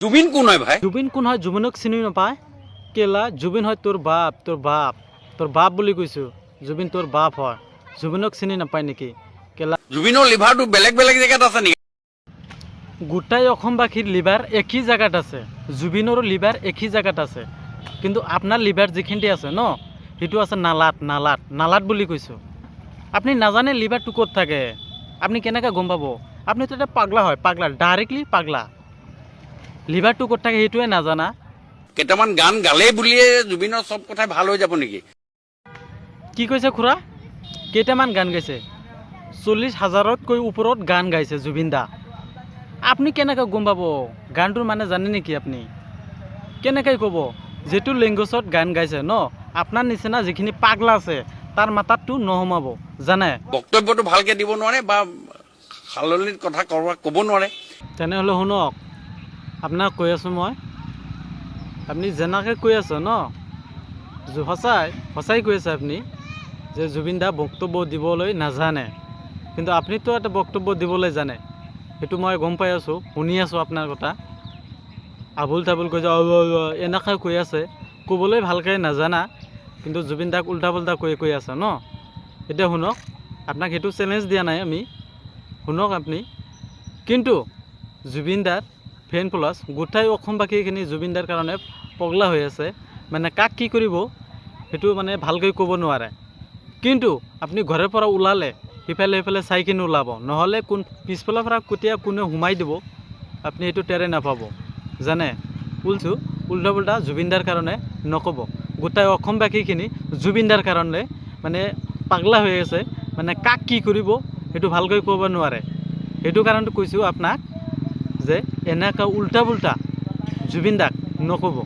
জুবিন কোন হয় ভাই? জুবিন কোন হয়? জুবিনক চিনি নাপায় কেলা? জুবিন হয় তোর বাপ, তোর বাপ বুলি কৈছো। জুবিন তোর বাপ হয়, জুবিনক চিনি নাপায় নেকি কেলা? জুবিনৰ লিভাৰটো বেলেগ বেলেগ জেগাত আছে নেকি? গোটাই অসমবাসীৰ লিভাৰ একই জায়গাত আছে, জুবিনৰো লিভার একই জায়গাত আছে, কিন্তু আপনার লিভার যেখিনিতে আছে ন, সেইটো আছে নালাত বুলি কৈছো। আপনি নাজানে লিভারটো ক'ত থাকে? আপনি কেনেকৈ গম পাব? আপনি তো এটা পাগলা হয়, ডাইরেক্টলি পাগলা। লিভারটো ক'ত থাকে সেইটোৱে নাজানা। কেইটামান গান গালেই বুলিয়ে জুবিনৰ চব কথাই ভাল হৈ যাব নেকি? কি কৈছে খুৰা? কেইটামান গান গাইছে? 40,000তকৈ ওপৰত গান গাইছে জুবিন দা। আপনি কেনেকৈ গম পাব? গানটোৰ মানে জানে নেকি আপনি? কেনেকৈ ক'ব? যিটো লেংগুৱেজত গান গাইছে ন, আপোনাৰ নিচিনা যিখিনি পাগলা আছে তাৰ মাথাতটো নহমাব, জানে? বক্তব্যটো ভালকে দিব নোৱাৰে বা সালনিৰ কথা ক'ব নোৱাৰে। তেনেহ'লে শুনক, আপোনাক কৈ আছোঁ মই, আপুনি যেনেকৈ কৈ আছে ন, সঁচাই কৈ আছে আপুনি যে জুবিন দা বক্তব্য দিবলৈ নাজানে, কিন্তু আপুনিতো এটা বক্তব্য দিবলৈ জানে। সেইটো মই গম পাই আছোঁ, শুনি আছোঁ আপোনাৰ কথা। আবুল তাবুল কৈ এনেকৈ কৈ আছে, ক'বলৈ ভালকৈ নাজানা, কিন্তু জুবিন দাক উল্টা পুল্টা কৈ আছে ন। এতিয়া শুনক, আপোনাক সেইটো চেলেঞ্জ দিয়া নাই আমি, শুনক আপুনি। কিন্তু জুবিন দাৰ ফেন প্লাছ গোটেই অসমবাসীখিনি জুবিন দাৰ কাৰণে পগলা হৈ আছে, মানে কাক কি কৰিব সেইটো মানে ভালকৈ ক'ব নোৱাৰে। কিন্তু আপুনি ঘৰৰ পৰা ওলালে সিফালে চাই কিনে ওলাব, নহ'লে পিছফালৰ পৰা কেতিয়া কোনে সোমাই দিব আপুনি সেইটো টেৰে নাপাব, জানে? উল্টা পুল্টা জুবিন দাৰ কাৰণে নক'ব। গোটেই অসমবাসীখিনি জুবিন দাৰ কাৰণে মানে পাগলা হৈ আছে, মানে কাক কি কৰিব সেইটো ভালকৈ ক'ব নোৱাৰে। সেইটো কাৰণতে কৈছোঁ আপোনাক যে এনেকুৱা উল্টা পুল্টা জুবিন দাক নক'ব।